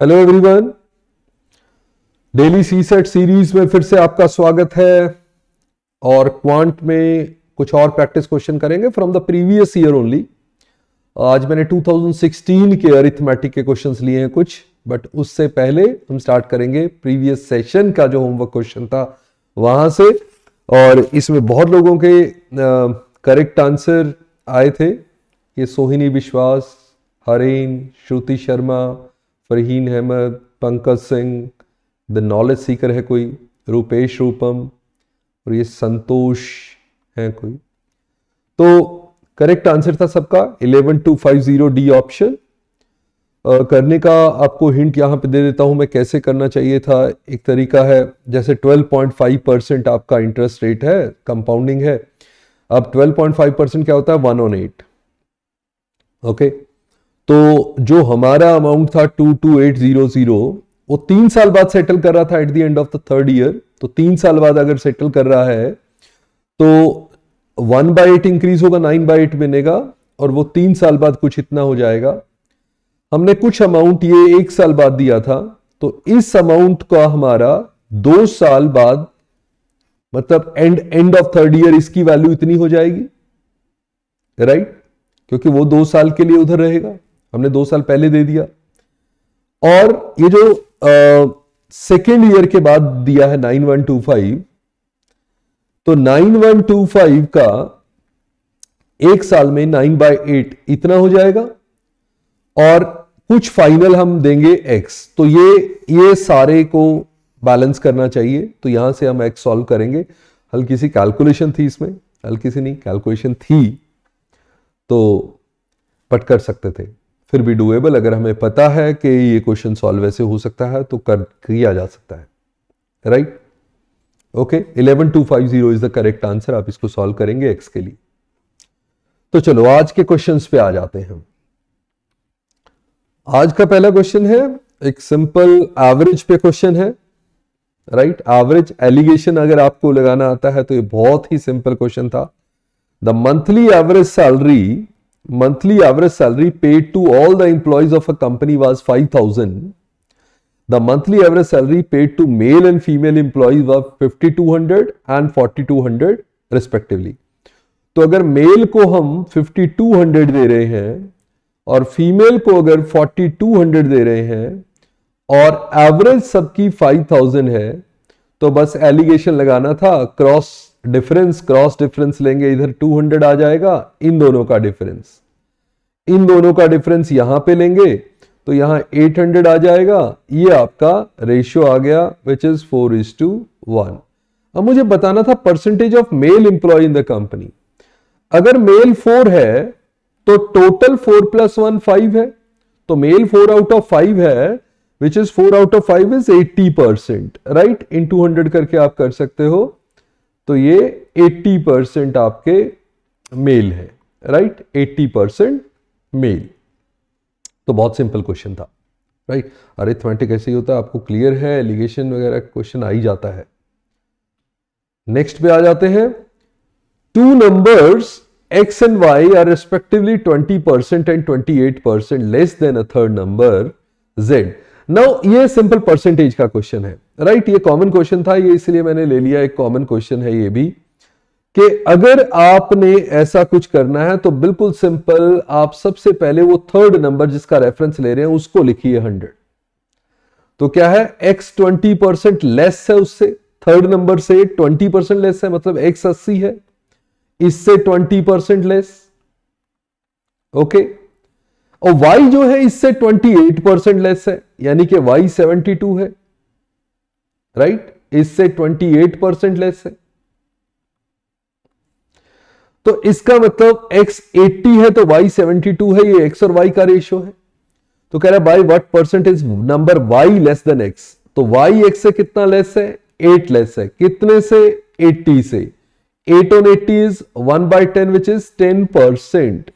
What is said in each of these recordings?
Hello everyone, daily सी set series में फिर से आपका स्वागत है। और क्वांट में कुछ और प्रैक्टिस क्वेश्चन करेंगे from the previous year only. आज मैंने 2016 के अरिथमेटिक के क्वेश्चंस लिए हैं कुछ, बट उससे पहले हम स्टार्ट करेंगे प्रीवियस सेशन का जो होमवर्क क्वेश्चन था वहां से। और इसमें बहुत लोगों के करेक्ट आंसर आए थे। ये सोहिनी विश्वास, हरेन, श्रुति शर्मा, फरहीन अहमद, पंकज सिंह, द नॉलेज सीकर है कोई, रूपेश रूपम, और ये संतोष है कोई। तो करेक्ट आंसर था सबका 11250 डी ऑप्शन। करने का आपको हिंट यहां पे दे देता हूं मैं कैसे करना चाहिए था। एक तरीका है, जैसे 12.5% आपका इंटरेस्ट रेट है, कंपाउंडिंग है। अब 12.5% क्या होता है? 1/8। ओके, तो जो हमारा अमाउंट था 22800 वो 3 साल बाद सेटल कर रहा था at the end of the third year. तो 3 साल बाद अगर सेटल कर रहा है तो 1/8 इंक्रीज होगा, 9/8 बनेगा, और वो 3 साल बाद कुछ इतना हो जाएगा। हमने कुछ अमाउंट ये 1 साल बाद दिया था, तो इस अमाउंट का हमारा 2 साल बाद, मतलब एंड ऑफ थर्ड ईयर, इसकी वैल्यू इतनी हो जाएगी, राइट? क्योंकि वो 2 साल के लिए उधर रहेगा, हमने 2 साल पहले दे दिया। और ये जो सेकेंड ईयर के बाद दिया है 9125, तो 9125 का 1 साल में 9/8 इतना हो जाएगा, और कुछ फाइनल हम देंगे x। तो ये सारे को बैलेंस करना चाहिए। तो यहां से हम x सॉल्व करेंगे। हल्की सी कैलकुलेशन थी इसमें, हल्की सी नहीं, कैलकुलेशन थी, तो पट कर सकते थे, फिर भी डूएबल। अगर हमें पता है कि ये क्वेश्चन सॉल्व ऐसे हो सकता है तो किया जा सकता है, right? Okay, 11250 is the correct answer. आप इसको सॉल्व करेंगे x के लिए। तो चलो आज के क्वेश्चंस पे आ जाते हैं। आज का पहला क्वेश्चन है एक सिंपल एवरेज पे क्वेश्चन है, राइट? एवरेज एलिगेशन अगर आपको लगाना आता है तो ये बहुत ही सिंपल क्वेश्चन था। The monthly average salary paid to all the employees of a company was 5,000. The monthly average salary paid to male and female employees was 5,200 and 4,200 respectively. तो अगर मेल को हम 5,200 दे रहे हैं और फीमेल को अगर 4,200 दे रहे हैं और एवरेज सबकी 5,000 है, तो बस एलिगेशन लगाना था। क्रॉस डिफरेंस लेंगे, इधर 200 आ जाएगा, इन दोनों का डिफरेंस यहां पे लेंगे तो यहां 800 आ जाएगा। ये आपका रेशियो आ गया विच इज 4:1। अब मुझे बताना था percentage of male employ in the company. अगर मेल 4 है तो टोटल 4 + 1 5 है, तो मेल 4 आउट ऑफ 5 है, which is 4 out of 5 is 80%, right? इन 200 करके आप कर सकते हो। तो ये 80% आपके मेल है, राइट? 80% मेल। तो बहुत सिंपल क्वेश्चन था, राइट? अरिथमेटिक ऐसे ही होता है, आपको क्लियर है, एलिगेशन वगैरह क्वेश्चन आ ही जाता है। नेक्स्ट पे आ जाते हैं। 2 numbers x and y are respectively 20% and 28% less than a third number z. Now ये सिंपल परसेंटेज का क्वेश्चन है, राइट? ये कॉमन क्वेश्चन था, ये इसलिए मैंने ले लिया, एक कॉमन क्वेश्चन है ये भी, कि अगर आपने ऐसा कुछ करना है तो बिल्कुल सिंपल, आप सबसे पहले वो थर्ड नंबर जिसका रेफरेंस ले रहे हैं उसको लिखिए 100। तो क्या है? x 20% लेस है उससे, थर्ड नंबर से 20% लेस है, मतलब x 80 है, इससे 20% लेस, ओके। और y जो है इससे 28% लेस है, यानी कि y 72 है, राइट? इससे 28% लेस है। तो इसका मतलब x 80 है तो y 72 है, ये x और y का रेशियो है। तो कह रहा है by what percentage number y less than x। तो y x से कितना लेस है? 8 लेस है। कितने से? 80 से। 8 on 80 is 1/10 which is 10%.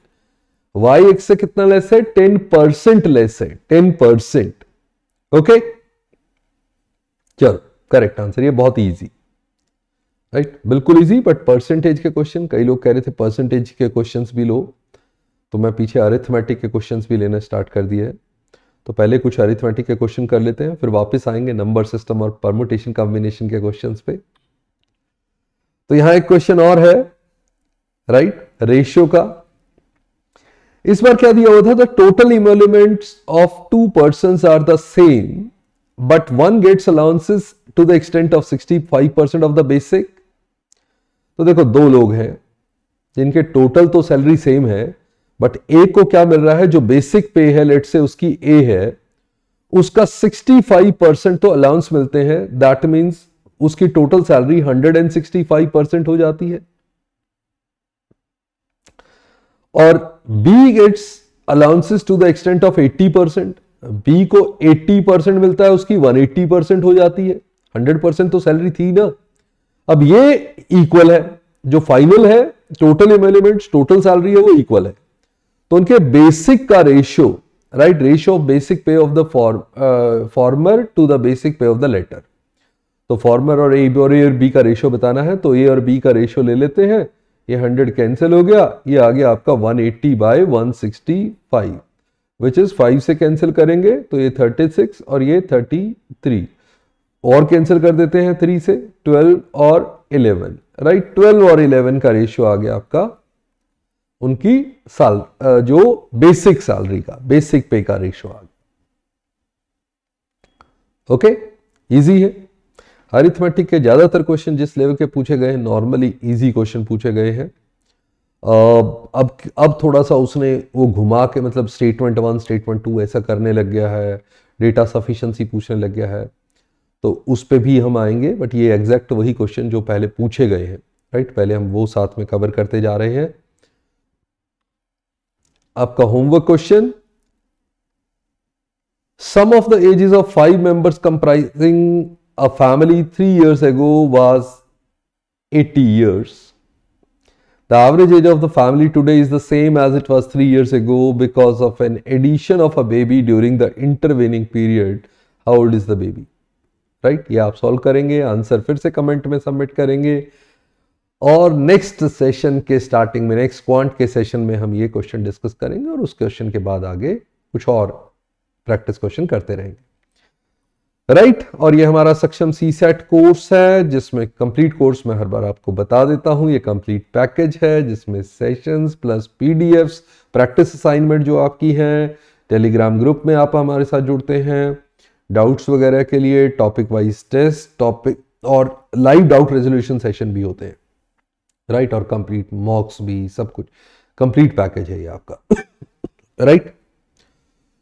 y x से कितना लेस है? 10% लेस है, 10%। ओके, चलो करेक्ट आंसर। ये बहुत इजी, राइट? बिल्कुल इजी, बट परसेंटेज के क्वेश्चन, कई लोग कह रहे थे परसेंटेज के क्वेश्चंस भी लो, तो मैं पीछे अरिथमेटिक के क्वेश्चंस भी लेना स्टार्ट कर दिए। तो पहले कुछ अरिथमेटिक के क्वेश्चन कर लेते हैं, फिर वापस आएंगे नंबर सिस्टम और परमुटेशन कॉम्बिनेशन के क्वेश्चंस पे। तो यहां एक क्वेश्चन और है, राइट, रेशियो का। इस बार क्या दिया हुआ था, the total emoluments of 2 persons are the same but one gets allowances to the extent of 65% of the basic. तो देखो 2 लोग हैं जिनके टोटल तो सैलरी सेम है, बट एक को क्या मिल रहा है, जो बेसिक पे है, लेट से उसकी ए है, उसका 65% तो अलाउंस मिलते हैं। दैट मींस उसकी टोटल सैलरी 165% हो जाती है। और B gets allowances to the extent of 80%। B को 80% मिलता है, उसकी 180% हो जाती है। 100% तो सैलरी थी ना। अब ये इक्वल है, जो फाइनल है टोटल इमोल्यूमेंट्स, टोटल सैलरी है, वो इक्वल है। तो उनके बेसिक का ratio, right, ratio of basic pay of the former to the basic pay of the latter. तो फॉर्मर और ए और बी का रेशियो बताना है, तो ए और बी का रेशियो ले लेते हैं। ये 100 कैंसिल हो गया, ये आ गया आपका 180/165, विच इज 5 से कैंसिल करेंगे तो ये 36 और ये 33, और कैंसिल कर देते हैं 3 से, 12 और 11, राइट। 12 और 11 का रेशियो आ गया आपका उनकी जो बेसिक सैलरी का, बेसिक पे का रेशियो आ गया। ओके, इजी है। अरिथमेटिक के ज्यादातर क्वेश्चन जिस लेवल के पूछे गए हैं, नॉर्मली इजी क्वेश्चन पूछे गए हैं। अब थोड़ा सा उसने वो घुमा के, मतलब स्टेटमेंट 1 स्टेटमेंट 2 ऐसा करने लग गया है, डेटा सफिशिएंसी पूछने लग गया है, तो उस पे भी हम आएंगे। बट ये एग्जैक्ट वही क्वेश्चन जो पहले पूछे गए हैं, राइट, पहले हम वो साथ में कवर करते जा रहे हैं। आपका homework question, sum of the ages of 5 members comprising a family 3 years ago was 80 years. The average age of the family today is the same as it was 3 years ago because of an addition of a baby during the intervening period. How old is the baby? Right? ये आप solve करेंगे, answer फिर से comment में submit करेंगे, और next session के starting में, नेक्स्ट क्वांट के सेशन में हम ये क्वेश्चन डिस्कस करेंगे, और उस क्वेश्चन के बाद आगे कुछ और प्रैक्टिस क्वेश्चन करते रहेंगे, राइट। और ये हमारा सक्षम सीसेट कोर्स है, जिसमें कंप्लीट कोर्स में हर बार आपको बता देता हूं, ये कंप्लीट पैकेज है जिसमें sessions plus PDFs, practice assignment जो आपकी हैं, टेलीग्राम ग्रुप में आप हमारे साथ जुड़ते हैं, डाउट्स वगैरह के लिए टॉपिक वाइज टेस्ट, टॉपिक और लाइव डाउट रेजोल्यूशन सेशन भी होते हैं, राइट, और कंप्लीट मॉक्स भी, सब कुछ कंप्लीट पैकेज है ये आपका, राइट।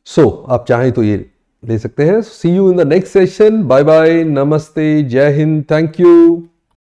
सो आप चाहें तो ये ले सकते हैं। See you in the next session. Bye bye, नमस्ते, जय हिंद, थैंक यू।